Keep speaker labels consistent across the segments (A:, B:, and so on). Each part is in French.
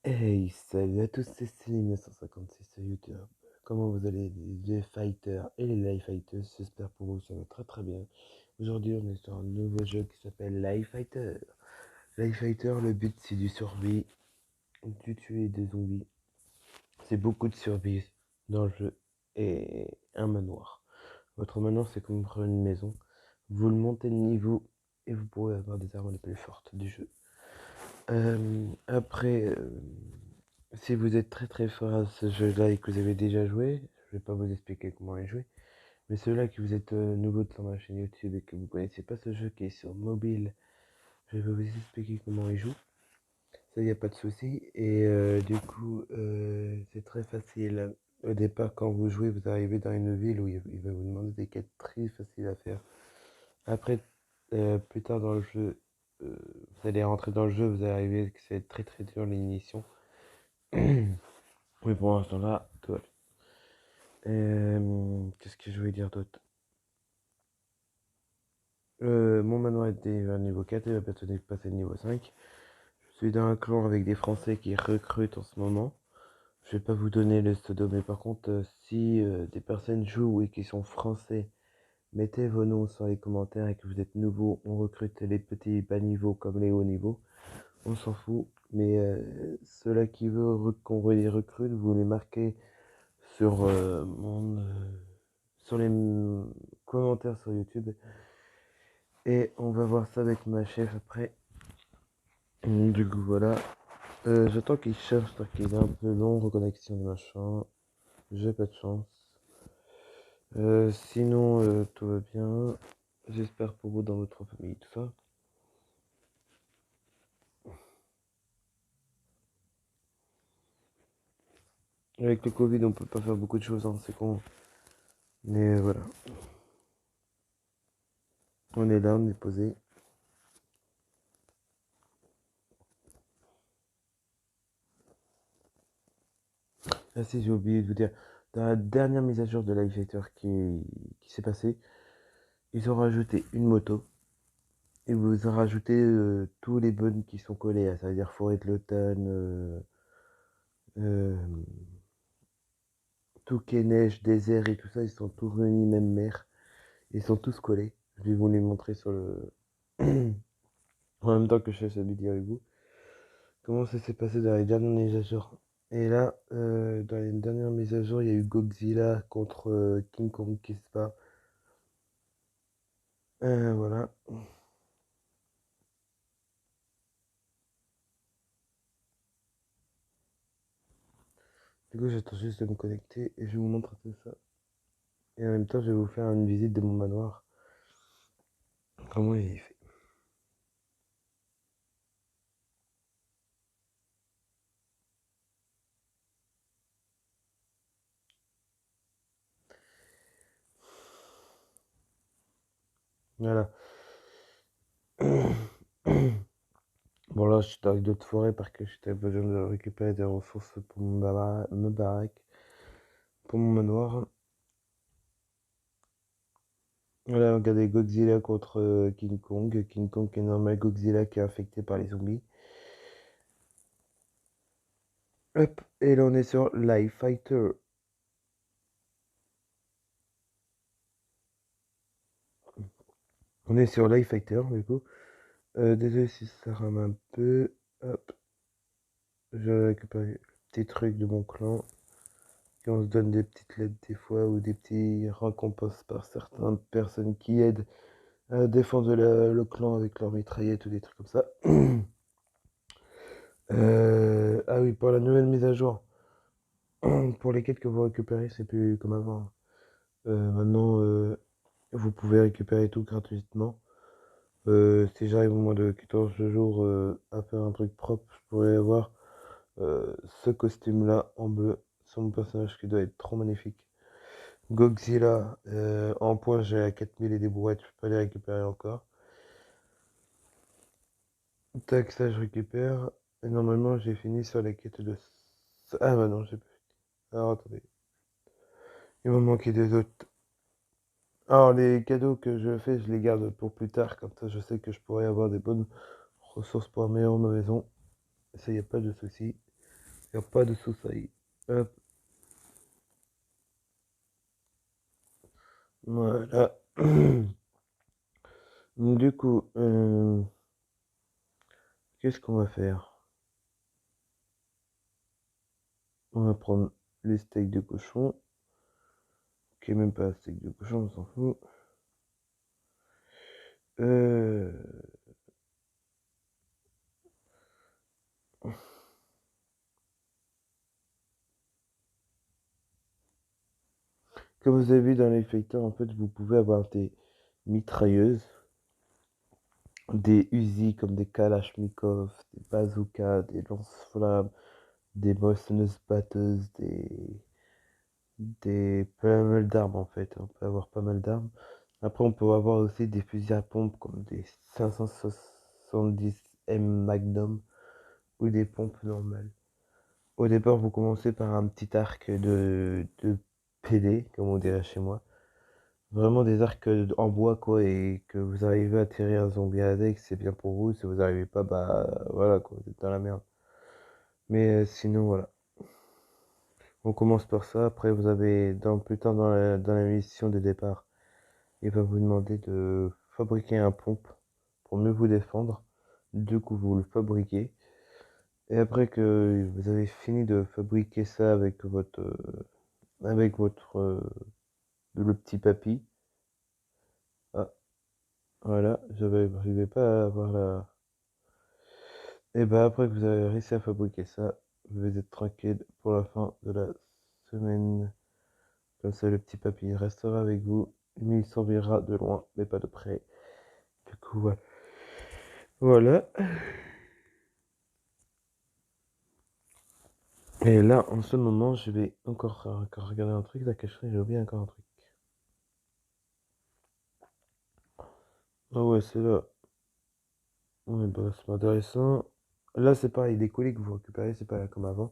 A: Hey, salut à tous, c'est Céline956 sur YouTube. Comment vous allez les fighters et les live fighters? J'espère pour vous ça va très très bien. Aujourd'hui, on est sur un nouveau jeu qui s'appelle Live Fighter. Live Fighter, le but c'est du survie, du tuer des zombies. C'est beaucoup de survie dans le jeu et un manoir. Votre manoir, c'est comme une maison. Vous le montez de niveau et vous pourrez avoir des armes les plus fortes du jeu. Après, si vous êtes très très fort à ce jeu-là et que vous avez déjà joué, je vais pas vous expliquer comment y jouer. Mais ceux-là qui vous êtes nouveau sur ma chaîne YouTube et que vous connaissez pas ce jeu qui est sur mobile, je vais vous expliquer comment il joue. Ça, y a pas de souci. Et du coup, c'est très facile. Au départ, quand vous jouez, vous arrivez dans une ville où il va vous demander des quêtes très faciles à faire. Après, plus tard dans le jeu, vous allez rentrer dans le jeu, vous allez arriver que c'est très très dur l'initiation. Mais pour l'instant là, tout va bien. Qu'est-ce que je voulais dire d'autre? Mon manoir est déjà niveau 4 et va bientôt passer niveau 5. Je suis dans un clan avec des Français qui recrutent en ce moment. Je vais pas vous donner le pseudo, mais par contre, si des personnes jouent et qui sont français, mettez vos noms sur les commentaires et que vous êtes nouveau, on recrute les petits bas niveaux comme les hauts niveaux. On s'en fout, mais ceux-là qui veulent qu'on les recrute, vous les marquez sur sur les commentaires sur YouTube. Et on va voir ça avec ma chef après. Du coup, voilà. J'attends qu'il cherche, parce qu'il est un peu long, reconnexion de machin. J'ai pas de chance. Sinon, tout va bien. J'espère pour vous dans votre famille, tout ça. Avec le Covid, on peut pas faire beaucoup de choses, hein, c'est con. Mais voilà. On est là, on est posé. Ah si, j'ai oublié de vous dire. Dans la dernière mise à jour de Life Fighter qui s'est passée, ils ont rajouté une moto. Et vous en rajoutez tous les bugs qui sont collés, ça veut dire forêt de l'automne, euh, tout qui est neige, désert et tout ça, ils sont tous réunis même mer. Ils sont tous collés. Je vais vous les montrer sur le... en même temps que je fais cette vidéo avec vous. Comment ça s'est passé dans les dernières mises à jour. Et là, dans les dernières mises à jour, il y a eu Godzilla contre King Kong qui se bat. Voilà. Du coup, j'attends juste de me connecter et je vous montre tout ça. Et en même temps, je vais vous faire une visite de mon manoir. Comment il est fait. Voilà. Bon là, je suis dans d'autres forêts parce que j'étais besoin de récupérer des ressources pour me baraque, pour mon manoir. Voilà, regardez Godzilla contre King Kong. King Kong qui est normal, Godzilla qui est infecté par les zombies. Hop, et là on est sur Live Fighter. On est sur Live Fighter du coup. Désolé si ça rame un peu. Hop, je récupère les petits trucs de mon clan. Et on se donne des petites lettres des fois ou des petits récompenses par certaines personnes qui aident à défendre le clan avec leur mitraillette ou des trucs comme ça. Ah oui, pour la nouvelle mise à jour, pour les quêtes que vous récupérez, c'est plus comme avant. Maintenant, vous pouvez récupérer tout gratuitement. Si j'arrive au moins de 14 jours à faire un truc propre, je pourrais avoir ce costume-là en bleu sur mon personnage qui doit être trop magnifique. Godzilla, en point, j'ai à 4000 et des brouettes, je peux pas les récupérer encore. Tac, ça je récupère. Et normalement, j'ai fini sur la quête de... Ah bah non, j'ai pas fini. Alors attendez, il m'a manqué des autres. Alors les cadeaux que je fais, je les garde pour plus tard, comme ça je sais que je pourrais avoir des bonnes ressources pour améliorer ma maison. Ça, y a pas de souci. Il n'y a pas de soucis. Hop, voilà. Du coup, qu'est-ce qu'on va faire? On va prendre les steaks de cochon, qui est même pas un steak de cochon, on s'en fout. Euh, Comme vous avez vu dans l'effecteur, en fait, vous pouvez avoir des mitrailleuses, des Uzi comme des Kalachnikov, des bazookas, des lance-flammes, des moissonneuses batteuses, des pas mal d'armes en fait. On peut avoir pas mal d'armes. Après, on peut avoir aussi des fusils à pompe comme des 570 M Magnum ou des pompes normales. Au départ, vous commencez par un petit arc de PD, comme on dirait chez moi. Vraiment des arcs en bois, quoi, et que vous arrivez à tirer un zombie avec, c'est bien pour vous. Si vous n'arrivez pas, bah voilà, quoi, vous êtes dans la merde. Mais sinon, voilà. On commence par ça. Après, vous avez, plus tard dans la mission de départ, il va vous demander de fabriquer un pompe pour mieux vous défendre. Du coup, vous le fabriquez. Et après que vous avez fini de fabriquer ça avec votre, le petit papy. Ah, voilà, j'arrivais pas à avoir la. Et bah après que vous avez réussi à fabriquer ça, vous êtes tranquille pour la fin de la semaine. Comme ça, le petit papy restera avec vous, mais il surveillera de loin, mais pas de près. Du coup, voilà. Voilà. Et là, en ce moment, je vais encore regarder un truc. La cacherie, j'ai oublié encore un truc. Ah ouais, c'est là. Ouais, bah, c'est intéressant. Là, c'est pareil, les colis que vous récupérez, c'est pas comme avant.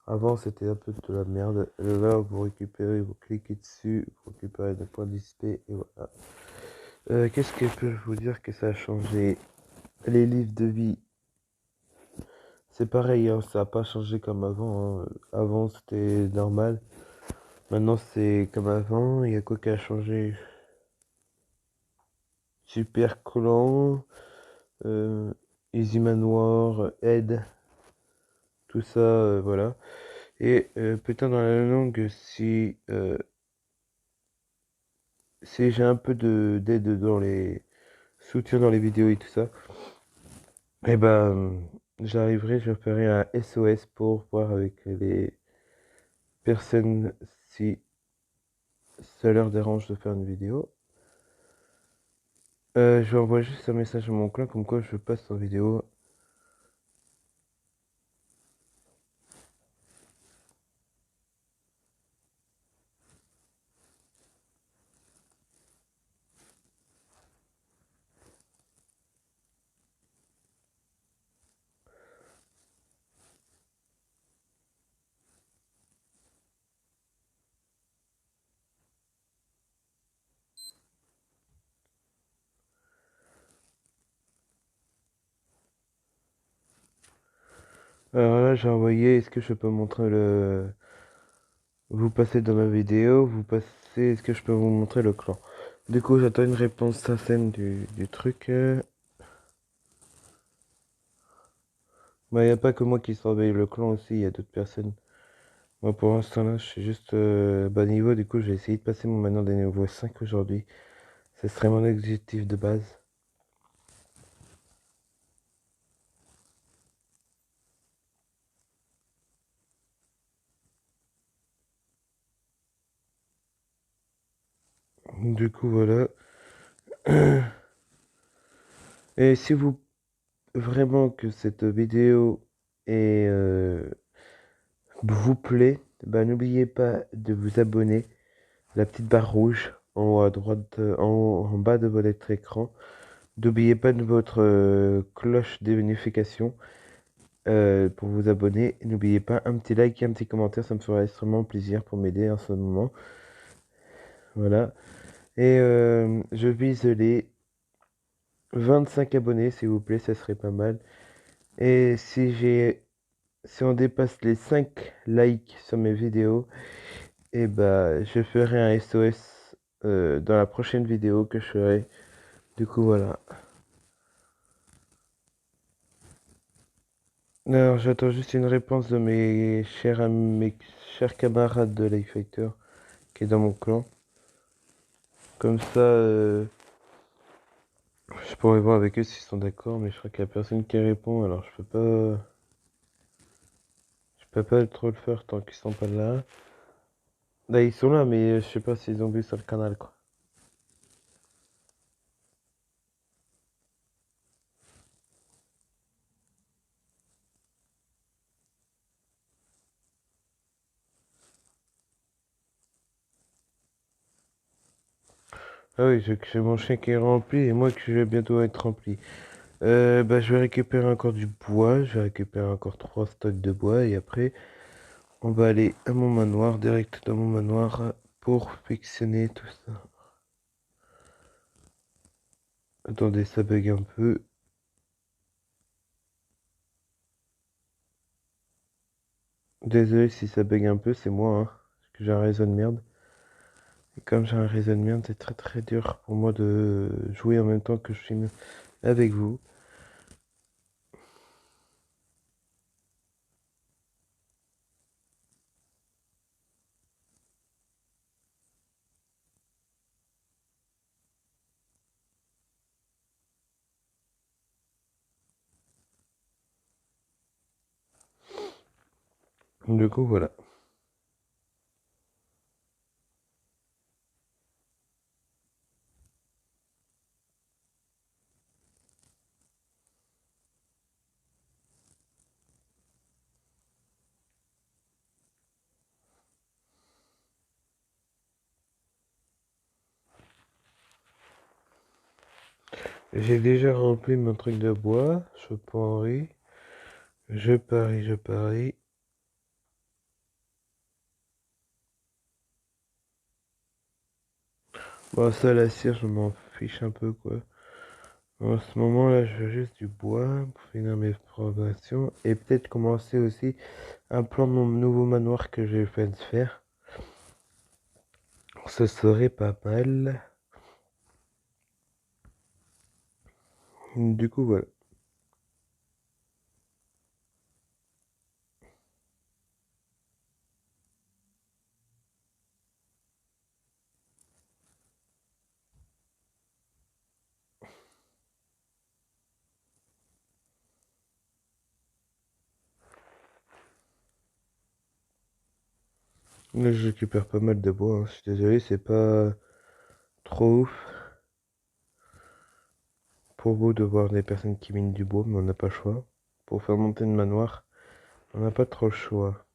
A: Avant, c'était un peu de la merde. Là, vous récupérez, vous cliquez dessus, vous récupérez des points d'XP, et voilà. Qu'est-ce que je peux vous dire que ça a changé? Les livres de vie, c'est pareil, hein, ça n'a pas changé comme avant, hein. Avant, c'était normal. Maintenant, c'est comme avant. Il y a quoi qui a changé? Super Collant, euh, Easy Manoir, Ed, tout ça, voilà. Et peut-être dans la langue, si j'ai un peu d'aide dans les soutiens dans les vidéos et tout ça, et ben j'arriverai, je ferai un SOS pour voir avec les personnes si ça leur dérange de faire une vidéo. Je vais envoyer juste un message à mon clan comme quoi je passe en vidéo. Alors là, j'ai envoyé, est-ce que je peux montrer le. Vous passez dans ma vidéo, vous passez, est-ce que je peux vous montrer le clan? Du coup, j'attends une réponse sincère du truc. Bah, y a pas que moi qui surveille le clan aussi, il y a d'autres personnes. Moi, pour l'instant, là, je suis juste bas niveau. Du coup, j'ai essayé de passer mon maintenant des niveaux 5 aujourd'hui. Ce serait mon objectif de base. Du coup, voilà. Et si vous vraiment que cette vidéo vous plaît, bah, n'oubliez pas de vous abonner. La petite barre rouge en haut à droite, en bas de votre écran. N'oubliez pas de votre cloche des notifications pour vous abonner. N'oubliez pas un petit like et un petit commentaire, ça me fera extrêmement plaisir pour m'aider en ce moment. Voilà. Et je vise les 25 abonnés, s'il vous plaît, ça serait pas mal. Et si j'ai si on dépasse les 5 likes sur mes vidéos, et bah je ferai un SOS dans la prochaine vidéo que je ferai. Du coup voilà. Alors j'attends juste une réponse de mes chers camarades de Life Fighter qui est dans mon clan. Comme ça, je pourrais voir avec eux s'ils sont d'accord, mais je crois qu'il y a personne qui répond, alors je peux pas trop le faire tant qu'ils sont pas là. Là ils sont là, mais je sais pas s'ils ont vu sur le canal quoi. Ah oui, j'ai mon chien qui est rempli et moi qui vais bientôt être rempli. Bah, je vais récupérer encore du bois, je vais récupérer encore 3 stocks de bois et après on va aller à mon manoir, direct dans mon manoir pour fictionner tout ça. Attendez, ça bug un peu. Désolé si ça bug un peu, c'est moi, hein, parce que j'ai un réseau de merde. Et comme j'ai un réseau de merde, c'est très très dur pour moi de jouer en même temps que je filme avec vous. Du coup, voilà. J'ai déjà rempli mon truc de bois, je parie, je parie. Bon, ça, la cire, je m'en fiche un peu, quoi. En ce moment-là, je veux juste du bois pour finir mes progressions et peut-être commencer aussi un plan de mon nouveau manoir que j'ai fait de faire. Ce serait pas mal. Du coup, voilà. Là, je récupère pas mal de bois, hein. Je suis désolé, c'est pas trop ouf pour vous de voir des personnes qui minent du bois, mais on n'a pas le choix. Pour faire monter une manoir, on n'a pas trop le choix.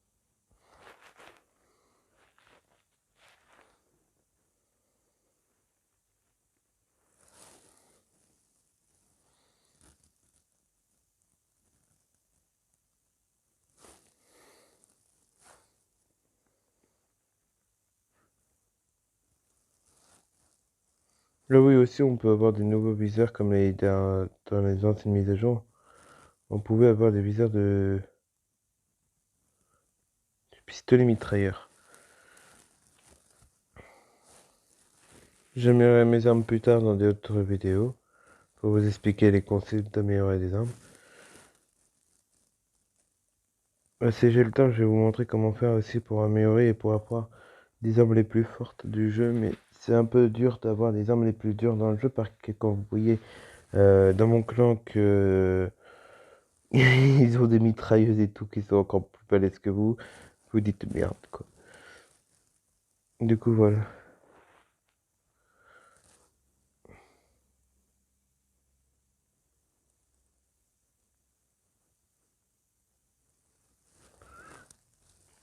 A: Là, oui, aussi, on peut avoir des nouveaux viseurs comme dans les anciennes mises à jour. On pouvait avoir des viseurs de pistolet mitrailleur. J'améliorerai mes armes plus tard dans d'autres vidéos pour vous expliquer les concepts d'améliorer des armes. Si j'ai le temps, je vais vous montrer comment faire aussi pour améliorer et pour avoir des armes les plus fortes du jeu, mais c'est un peu dur d'avoir des armes les plus dures dans le jeu parce que quand vous voyez dans mon clan que ils ont des mitrailleuses et tout qui sont encore plus balèzes que vous dites merde quoi. Du coup voilà.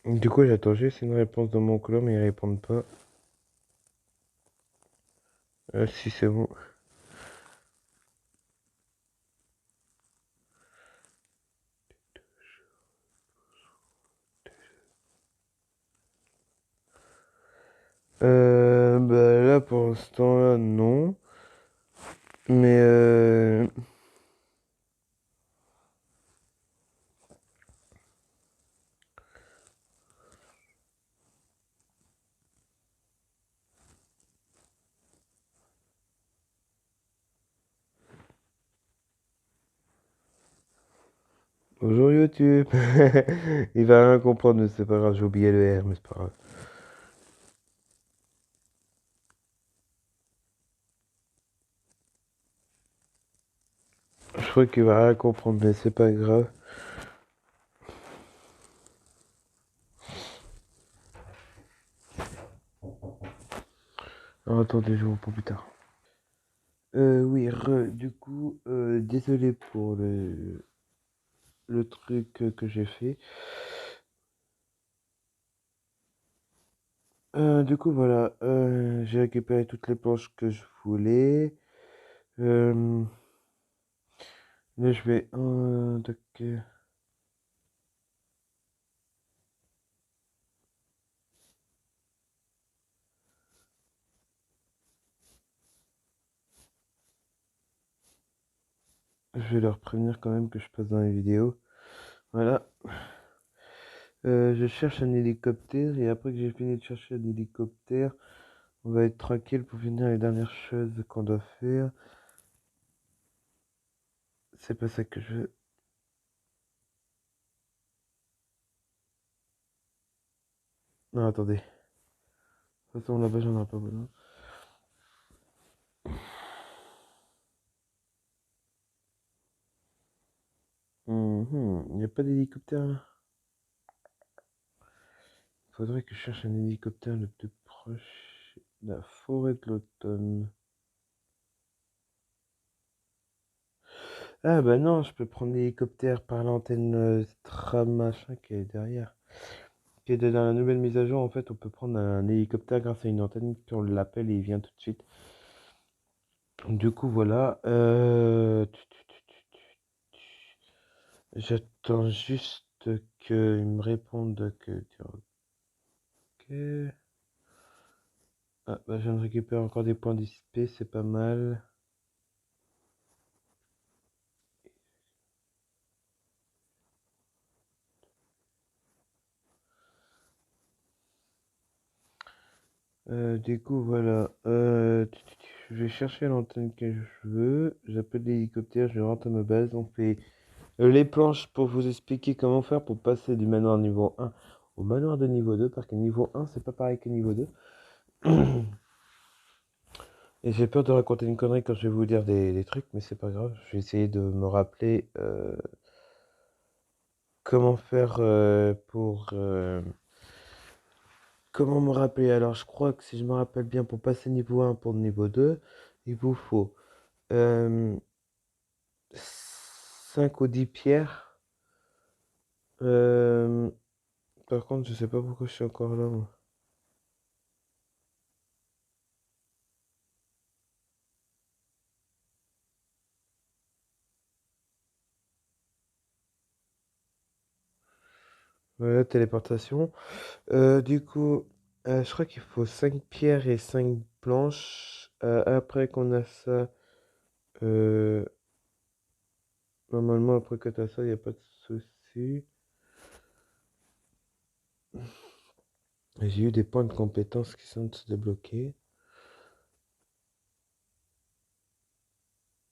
A: Du coup j'attends juste une réponse de mon clan mais ils répondent pas. Si c'est bon. Bah là pour l'instant là non. Mais Bonjour YouTube. Il va rien comprendre, mais c'est pas grave, j'ai oublié le R, mais c'est pas grave. Je crois qu'il va rien comprendre, mais c'est pas grave. Alors, attendez, je vous reprends plus tard. Oui, du coup, désolé pour le truc que j'ai fait. Du coup, voilà, j'ai récupéré toutes les planches que je voulais. Euh, Là, je vais... je vais leur prévenir quand même que je passe dans les vidéos. Voilà. Je cherche un hélicoptère et après que j'ai fini de chercher un hélicoptère, on va être tranquille pour finir les dernières choses qu'on doit faire. C'est pas ça que je veux. Non, attendez. De toute façon, là-bas, j'en ai pas besoin. Il n'y a pas d'hélicoptère là. Faudrait que je cherche un hélicoptère le plus proche. La forêt de l'automne. Ah bah non, je peux prendre l'hélicoptère par l'antenne Stram machin qui est derrière. Qui est dans la nouvelle mise à jour, en fait, on peut prendre un hélicoptère grâce à une antenne, puis on l'appelle et il vient tout de suite. Du coup, voilà. J'attends juste qu'ils me répondent que... Ok. Ah, bah, je viens de récupérer encore des points d'XP, c'est pas mal. Du coup, voilà. Je vais chercher l'antenne que je veux. J'appelle l'hélicoptère, je rentre à ma base. On fait les planches pour vous expliquer comment faire pour passer du manoir niveau 1 au manoir de niveau 2. Parce que niveau 1, c'est pas pareil que niveau 2. Et j'ai peur de raconter une connerie quand je vais vous dire des trucs, mais c'est pas grave. Je vais essayer de me rappeler comment faire pour... comment me rappeler? Alors, je crois que si je me rappelle bien, pour passer niveau 1 pour niveau 2, il vous faut euh, 5 ou 10 pierres. Euh, Par contre, je sais pas pourquoi je suis encore là, moi. Voilà, téléportation. Du coup, je crois qu'il faut 5 pierres et 5 planches. Après qu'on a ça, euh, normalement, après que tu as ça, il n'y a pas de souci. J'ai eu des points de compétences qui sont de se débloquer.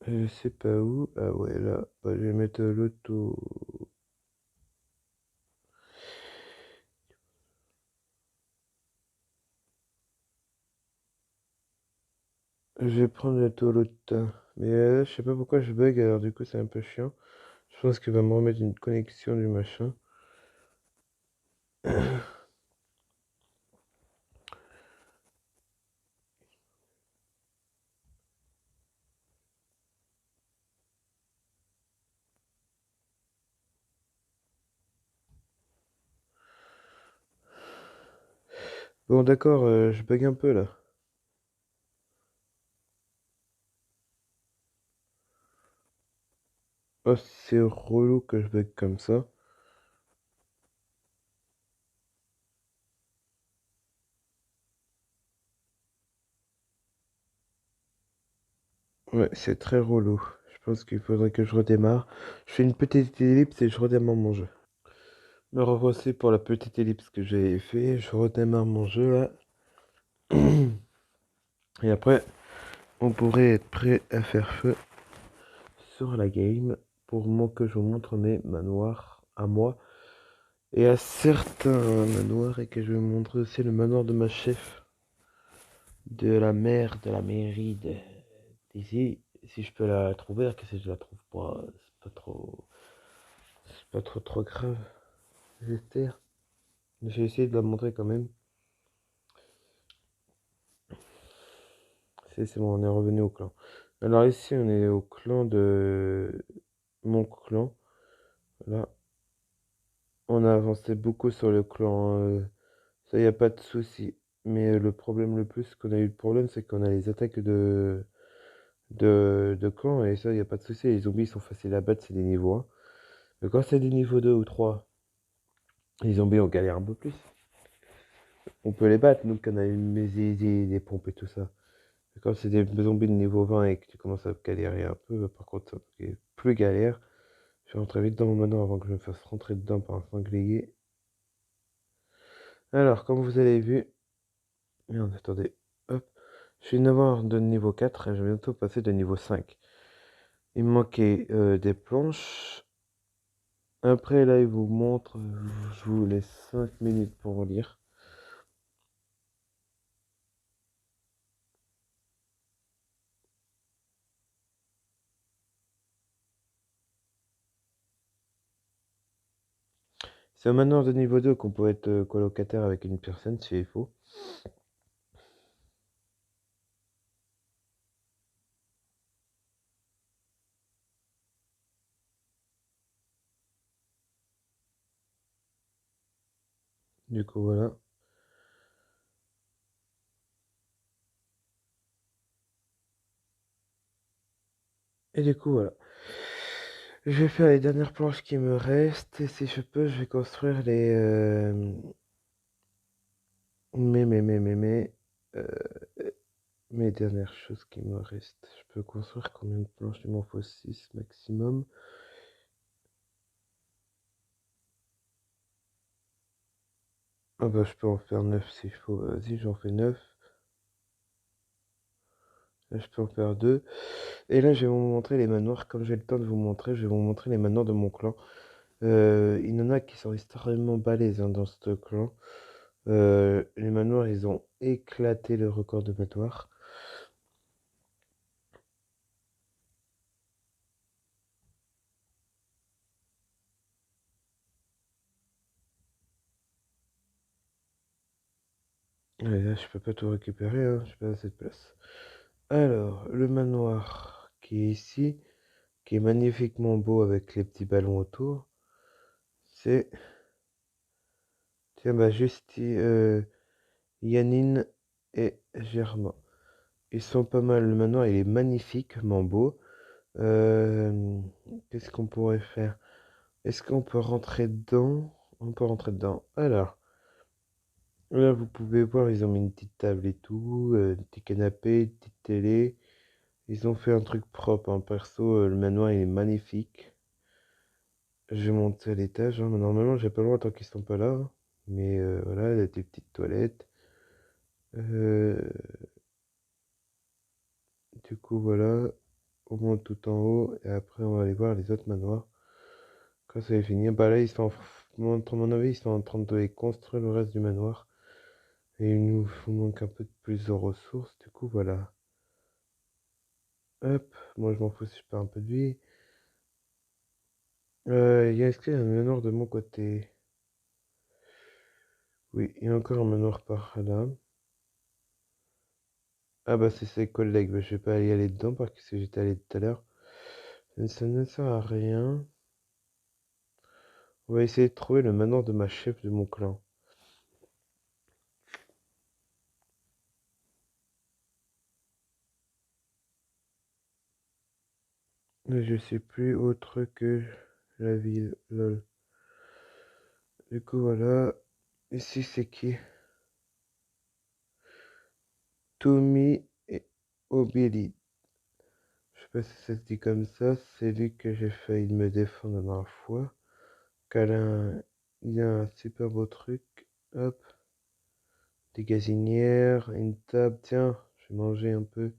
A: Je sais pas où. Ah ouais, là. Bah, je vais mettre l'auto. Je vais prendre l'autoroute. Mais je sais pas pourquoi je bug, alors du coup, c'est un peu chiant. Je pense qu'il va me remettre une connexion du machin. Bon, d'accord, je bug un peu là. Oh, c'est relou que je bug comme ça. Ouais, c'est très relou. Je pense qu'il faudrait que je redémarre. Je fais une petite ellipse et je redémarre mon jeu. Me revoici pour la petite ellipse que j'ai fait. Je redémarre mon jeu là. Et après, on pourrait être prêt à faire feu sur la game pour moi que je vous montre mes manoirs à moi et à certains manoirs et que je vais vous montrer aussi le manoir de ma chef, de la mère de la mairie d'ici. Si je peux la trouver, que si je la trouve pas, c'est pas trop grave, j'espère. Je vais essayer de la montrer quand même. C'est bon, on est revenu au clan. Alors ici, on est au clan de mon clan. Là, on a avancé beaucoup sur le clan. Ça, y a pas de souci. Mais le problème le plus qu'on a eu le problème, c'est qu'on a les attaques de clans. Et ça, y a pas de souci. Les zombies sont faciles à battre, c'est des niveaux 1. Mais quand c'est des niveaux 2 ou 3, les zombies, on galère un peu plus. On peut les battre, nous, qu'on a une des pompes et tout ça. Mais quand c'est des zombies de niveau 20 et que tu commences à galérer un peu, par contre, c'est plus galère. Je vais rentrer vite dans mon manoir avant que je me fasse rentrer dedans par un sanglier. Alors, comme vous avez vu, merde, attendez, hop, je suis d'avoir de niveau 4 et je vais bientôt passer de niveau 5. Il me manquait des planches. Après, là, il vous montre, je vous laisse 5 minutes pour lire. C'est un manoir de niveau 2 qu'on peut être colocataire avec une personne s'il faut. Du coup, voilà. Et du coup, voilà. Je vais faire les dernières planches qui me restent. Et si je peux, je vais construire les... euh, mes dernières choses qui me restent. Je peux construire combien de planches? Il m'en faut 6 maximum. Ah bah je peux en faire 9 s'il faut. Vas-y, j'en fais 9. Là, je peux en faire 2. Et là, je vais vous montrer les manoirs. Comme j'ai le temps de vous montrer, je vais vous montrer les manoirs de mon clan. Il y en a qui sont extrêmement balèzes hein, dans ce clan. Les manoirs, ils ont éclaté le record de manoirs. Et là, je peux pas tout récupérer, hein, j'ai pas assez de place. Alors, le manoir qui est ici, qui est magnifiquement beau avec les petits ballons autour, c'est... Tiens, bah, juste Yannine et Germain. Ils sont pas mal. Le manoir, il est magnifiquement beau. Euh, Qu'est-ce qu'on pourrait faire? Est-ce qu'on peut rentrer dedans? On peut rentrer dedans. Alors, là, vous pouvez voir, ils ont mis une petite table et tout, un petit canapé, une petite télé. Ils ont fait un truc propre, hein. Perso, le manoir, il est magnifique. Je vais monter à l'étage, hein. Normalement, j'ai pas le droit tant qu'ils sont pas là, hein. Mais voilà, il y a des petites toilettes. Euh, du coup, voilà. On monte tout en haut et après, on va aller voir les autres manoirs. Quand ça va finir, bah là, ils sont à mon avis, ils sont en train de les construire le reste du manoir. Et il nous manque un peu de plus de ressources. Du coup, voilà. Hop, moi je m'en fous si je perds un peu de vie. Est-ce qu'il y a un manoir de mon côté? Oui, il y a encore un manoir par là. Ah bah c'est ses collègues, bah, je vais pas y aller dedans parce que si j'étais allé tout à l'heure. Ça ne sert à rien. On va essayer de trouver le manoir de ma chef de mon clan. Mais je sais plus autre que la ville. Lol. Du coup voilà. Ici c'est qui? Tommy et Obili. Je sais pas si ça se dit comme ça. C'est lui que j'ai failli me défendre la dernière fois. Câlin, il y a un super beau truc. Hop. Des gazinières, une table. Tiens, je vais manger un peu.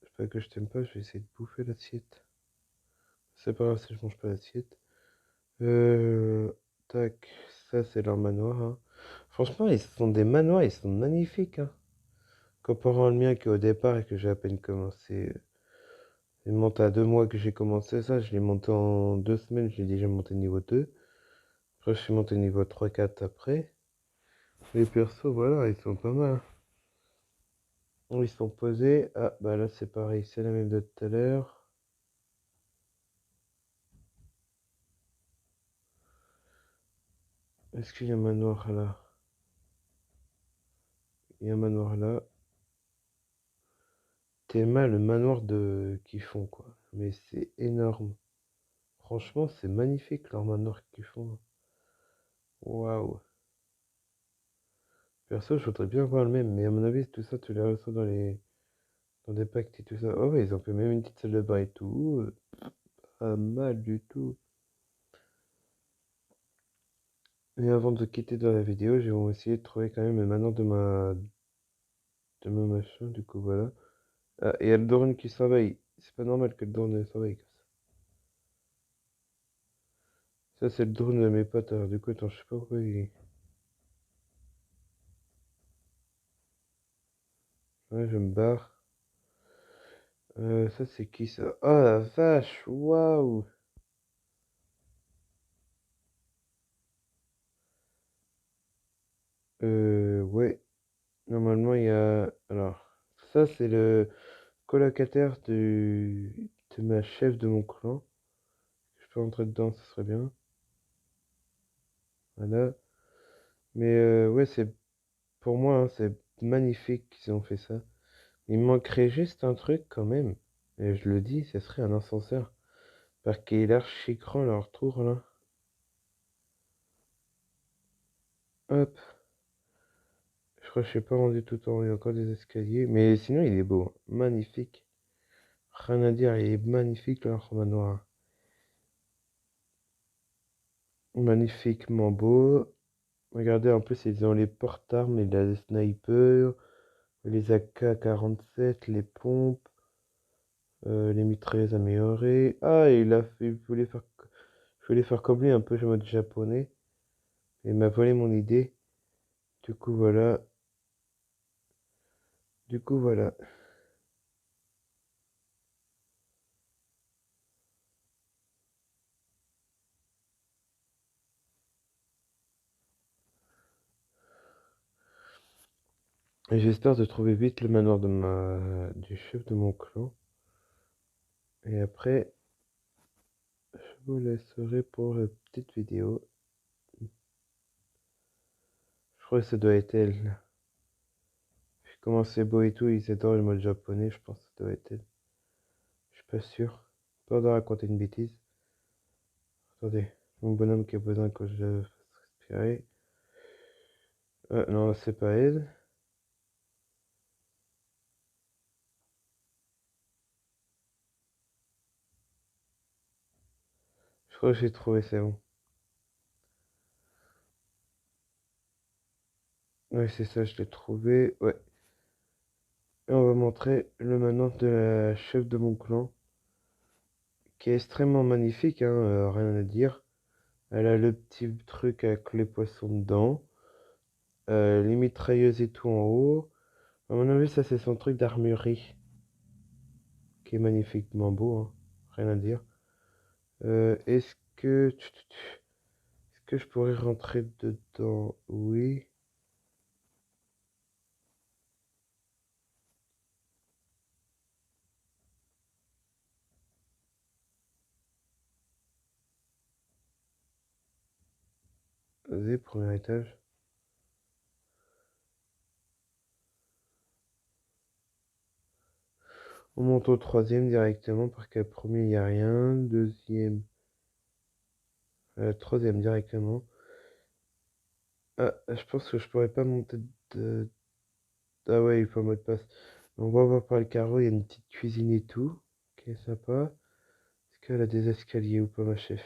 A: C'est pas que je t'aime pas, je vais essayer de bouffer l'assiette. C'est pas grave si je mange pas l'assiette. Tac, ça c'est leur manoir, hein. Franchement, ils sont des manoirs, ils sont magnifiques, hein. Comparant le mien qui au départ et que j'ai à peine commencé. Il monte à 2 mois que j'ai commencé ça, je l'ai monté en 2 semaines, j'ai déjà monté niveau 2. Après, je suis monté niveau 3-4 après. Les persos, voilà, ils sont pas mal. Ils sont posés. Ah, bah là, c'est pareil, c'est la même de tout à l'heure. Est-ce qu'il y a un manoir là? Il y a un manoir là. Tellement le manoir de qu'ils font, quoi. Mais c'est énorme. Franchement, c'est magnifique leur manoir qu'ils font. Waouh. Perso, je voudrais bien voir le même, mais à mon avis, tout ça, tu les reçois dans des packs et tout ça. Oh, ouais, ils ont fait même une petite salle de bain et tout. Pas mal du tout. Et avant de quitter dans la vidéo, j'ai essayé de trouver quand même le manoir de ma machin, du coup, voilà. Ah, et il y a le drone qui s'envahit. C'est pas normal que le drone s'envahisse comme ça. Ça, c'est le drone de mes potes. Alors, du coup, attends, je sais pas pourquoi il. Ouais, je me barre. Ça, c'est qui ça? Oh la vache, waouh! Ouais. Normalement, il y a. Alors, ça, c'est le colocataire de ma chef de mon clan. Je peux rentrer dedans, ce serait bien. Voilà. Mais ouais, c'est pour moi, hein, c'est magnifique qu'ils ont fait ça. Il manquerait juste un truc quand même. Et je le dis, ce serait un ascenseur. Parce qu'il est archi grand leur tour là. Hop. Je crois que je suis pas rendu tout en haut. Il y a encore des escaliers. Mais sinon, il est beau, hein. Magnifique. Rien à dire, il est magnifique leur manoir. Magnifiquement beau. Regardez, en plus, ils ont les porte-armes, il a les snipers, les AK-47, les pompes, les mitrailleuses améliorées. Ah, il voulait faire comme lui un peu en mode japonais. Il m'a volé mon idée. Du coup, voilà. Du coup, voilà. Et j'espère de trouver vite le manoir du chef de mon clan. Et après, je vous laisserai pour la petite vidéo. Je crois que ça doit être elle. Vu comment c'est beau et tout, ils adorent le mode japonais, je pense que ça doit être elle. Je suis pas sûr. Pas de raconter une bêtise. Attendez, mon bonhomme qui a besoin que je le fasse respirer. Non, c'est pas elle. Je crois que j'ai trouvé, c'est bon. Ouais, c'est ça, je l'ai trouvé. Ouais. Et on va montrer le manoir de la chef de mon clan, qui est extrêmement magnifique, hein, rien à dire. Elle a le petit truc avec les poissons dedans, les mitrailleuses et tout en haut. À mon avis, ça c'est son truc d'armurerie, qui est magnifiquement beau, hein, rien à dire. Est-ce que je pourrais rentrer dedans? Oui. Vas-y, premier étage. On monte au troisième directement parce qu'à premier il n'y a rien. Deuxième, troisième directement. Ah, je pense que je pourrais pas monter de. Ah ouais, il faut un mot de passe. On va voir par le carreau, il y a une petite cuisine et tout. Ok, sympa. Est-ce qu'elle a des escaliers ou pas, ma chef?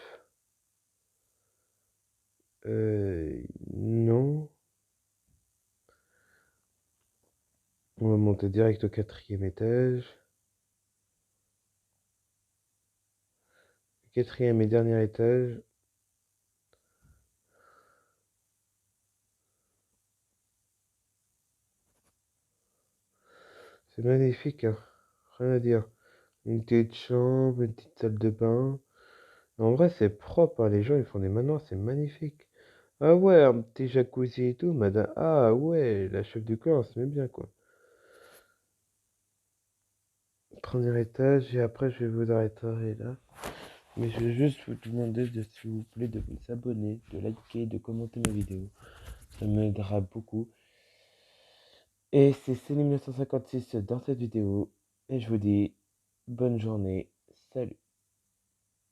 A: Non. On va monter direct au quatrième étage. 4e et dernier étage. C'est magnifique, hein. Rien à dire. Une petite chambre, une petite salle de bain. En vrai, c'est propre, hein. Les gens, ils font des manoirs, c'est magnifique. Ah ouais, un petit jacuzzi et tout, madame. Ah ouais, la chef du corps, c'est bien, quoi. Premier étage, et après, je vais vous arrêter là. Mais je vais juste vous demander, s'il vous plaît, de vous abonner, de liker, de commenter ma vidéo. Ça m'aidera beaucoup. Et c'est Céline 1956 dans cette vidéo. Et je vous dis bonne journée. Salut.